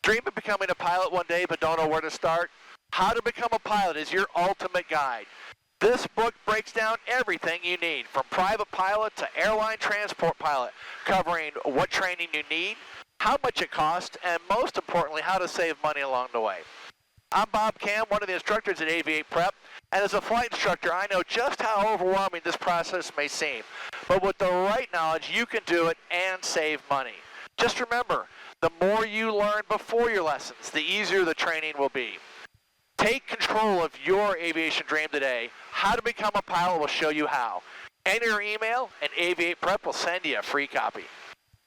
Dream of becoming a pilot one day but don't know where to start? How to Become a Pilot is your ultimate guide. This book breaks down everything you need, from private pilot to airline transport pilot, covering what training you need, how much it costs, and most importantly, how to save money along the way. I'm Bob Cam, one of the instructors at AV8 Prep, and as a flight instructor, I know just how overwhelming this process may seem. But with the right knowledge, you can do it and save money. Just remember, the more you learn before your lessons, the easier the training will be. Take control of your aviation dream today. How to Become a Pilot will show you how. Enter your email, and AV8 Prep will send you a free copy.